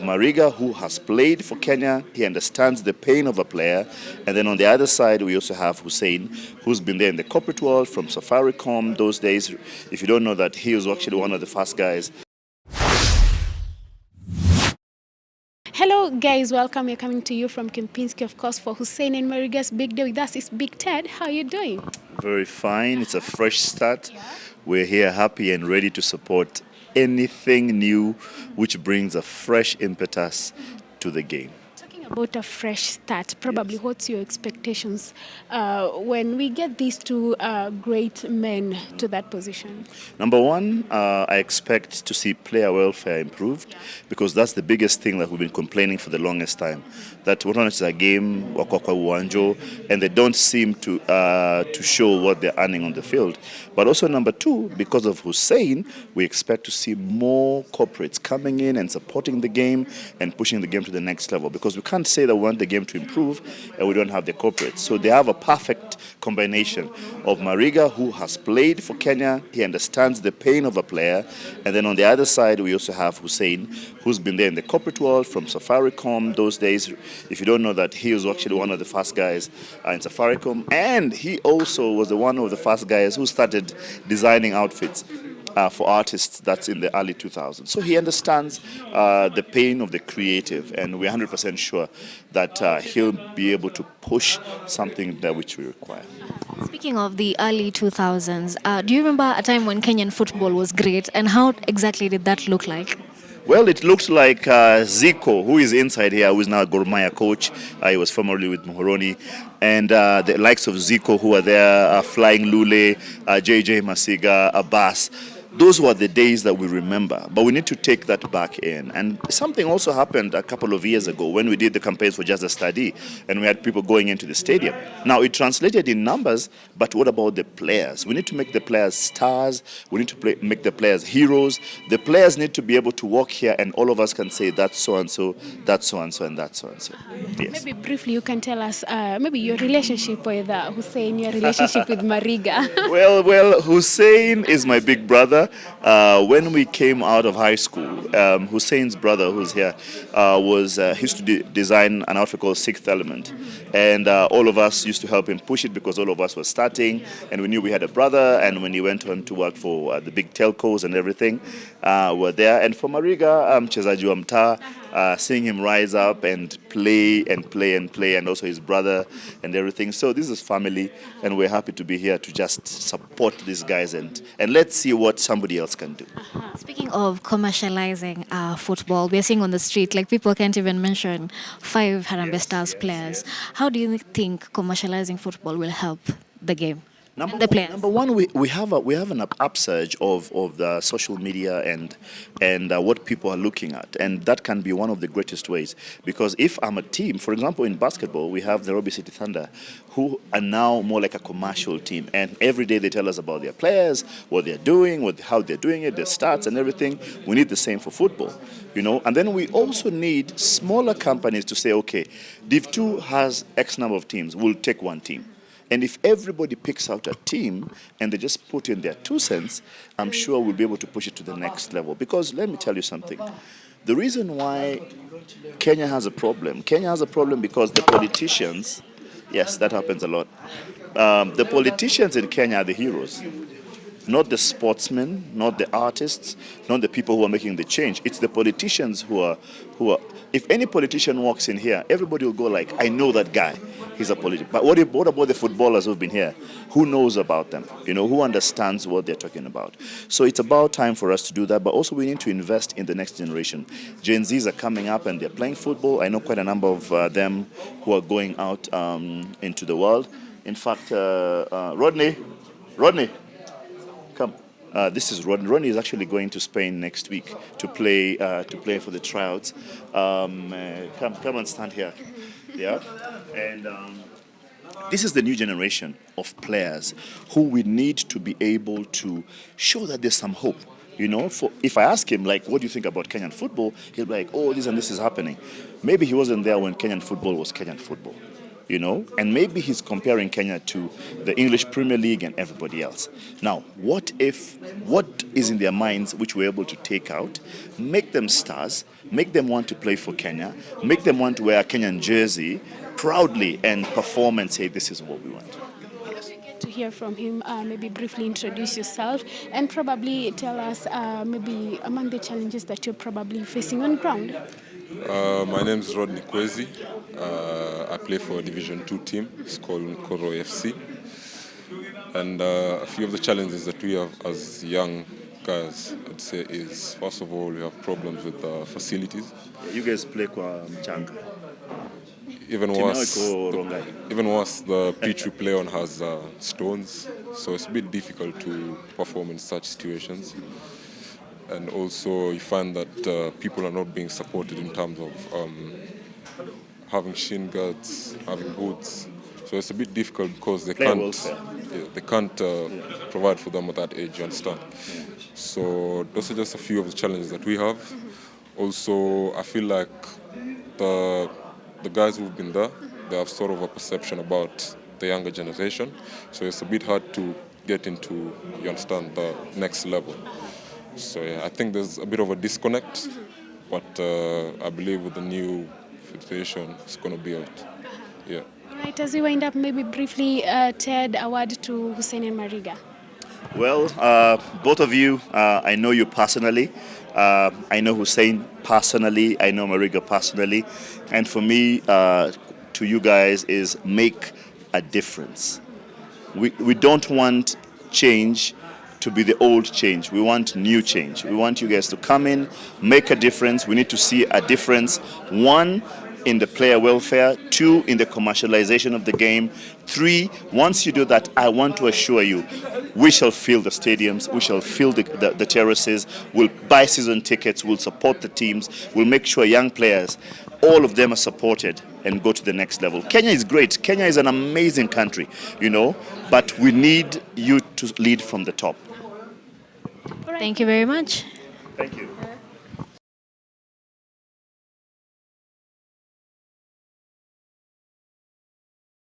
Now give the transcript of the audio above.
Mariga, who has played for Kenya. He understands the pain of a player. And then on the other side, we also have Hussein, who's been there in the corporate world from Safaricom those days. If you don't know that, he was actually one of the first guys. Hello guys, welcome. We're coming to you from Kempinski, of course, for Hussein and Mariga's big day with us is Big Ted. How are you doing? Very fine. It's a fresh start. We're here happy and ready to support anything new which brings a fresh impetus to the game. Talking about a fresh start, probably what's your expectations when we get these two great men to that position? Number one, I expect to see player welfare improved because that's the biggest thing that we've been complaining for the longest time. That whether it's a game, and they don't seem to show what they're earning on the field. But also number two, because of Hussein, we expect to see more corporates coming in and supporting the game and pushing the game to the next level. Because we can't say that we want the game to improve and we don't have the corporates. So they have a perfect combination of Mariga, who has played for Kenya. He understands the pain of a player. And then on the other side, we also have Hussein, who's been there in the corporate world from Safaricom those days. If you don't know that, he was actually one of the first guys in Safaricom. And he also was one of the first guys who started designing outfits for artists that's in the early 2000s. So he understands the pain of the creative, and we're 100% sure that he'll be able to push something that which we require. Speaking of the early 2000s, do you remember a time when Kenyan football was great, and how exactly did that look like? Well, it looked like Zico, who is inside here, who is now a Gor Mahia coach. He was formerly with Muhoroni. And the likes of Zico, who are there, Flying Lule, JJ Masiga, Abbas. Those were the days that we remember, but we need to take that back in. And something also happened a couple of years ago when we did the campaigns for Just a Study, and we had people going into the stadium. Now, it translated in numbers, but what about the players? We need to make the players stars. We need to make the players heroes. The players need to be able to walk here, and all of us can say, that's so-and-so, that's so-and-so, and that's so-and-so. Yes. Maybe briefly you can tell us maybe your relationship with Hussein, your relationship with Mariga. Well, Hussein is my big brother. When we came out of high school, Hussein's brother, who's here, he used to design an outfit called Sixth Element. And all of us used to help him push it because all of us were starting. And we knew we had a brother. And when he went on to work for the big telcos and everything, were there. And for Mariga, Chezaji wa Mtaa, seeing him rise up and play, and also his brother and everything. So this is family, and we're happy to be here to just support these guys and let's see what somebody else can do. Speaking of commercializing football, we're seeing on the street, like people can't even mention 5 Harambee Stars players. How do you think commercializing football will help the game? Number one, we have an upsurge of the social media and what people are looking at, and that can be one of the greatest ways. Because if I'm a team, for example, in basketball, we have the Nairobi City Thunder, who are now more like a commercial team, and every day they tell us about their players, what they're doing, how they're doing it, their stats and everything. We need the same for football, and then we also need smaller companies to say, okay, Div 2 has X number of teams, we'll take one team. And if everybody picks out a team and they just put in their 2 cents, I'm sure we'll be able to push it to the next level. Because let me tell you something. The reason why Kenya has a problem because the politicians, yes, that happens a lot. The politicians in Kenya are the heroes. Not the sportsmen, not the artists, not the people who are making the change. It's the politicians who are. If any politician walks in here, everybody will go like, I know that guy. He's a politician. But what about the footballers who've been here? Who knows about them? Who understands what they're talking about? So it's about time for us to do that. But also we need to invest in the next generation. Gen Zs are coming up and they're playing football. I know quite a number of them who are going out into the world. In fact, Rodney, come. This is Ronnie. Ronnie is actually going to Spain next week to play for the tryouts. Come and stand here. Yeah, and this is the new generation of players who we need to be able to show that there's some hope. If I ask him, like, what do you think about Kenyan football? He'll be like, oh, this and this is happening. Maybe he wasn't there when Kenyan football was Kenyan football. and maybe he's comparing Kenya to the English Premier League and everybody else. Now, what is in their minds which we're able to take out, make them stars, make them want to play for Kenya, make them want to wear a Kenyan jersey proudly and perform and say, this is what we want. To hear from him, maybe briefly introduce yourself and probably tell us maybe among the challenges that you're probably facing on ground. My name is Rodney Kwezi. I play for a Division 2 team. It's called Nkoro FC. And a few of the challenges that we have as young guys, I'd say, is first of all, we have problems with facilities. You guys play kwa mchanga. Even worse, the pitch we play on has stones, so it's a bit difficult to perform in such situations. And also you find that people are not being supported in terms of having shin guards, having boots. So it's a bit difficult because they can't provide for them at that age, you understand? Yeah. So those are just a few of the challenges that we have. Also, I feel like the guys who've been there, they have sort of a perception about the younger generation. So it's a bit hard to get into, you understand, the next level. So yeah, I think there's a bit of a disconnect, but I believe with the new federation, it's going to be out. Yeah. All right, as we wind up, maybe briefly, Ted, a word to Hussein and Mariga. Well, both of you, I know you personally. I know Hussein personally. I know Mariga personally. And for me, to you guys, is make a difference. We don't want change to be the old change. We want new change. We want you guys to come in, make a difference. We need to see a difference. 1, in the player welfare. 2, in the commercialization of the game. 3, once you do that, I want to assure you, we shall fill the stadiums, we shall fill the terraces, we'll buy season tickets, we'll support the teams, we'll make sure young players, all of them are supported and go to the next level. Kenya is great. Kenya is an amazing country, but we need you to lead from the top. Thank you very much. Thank you.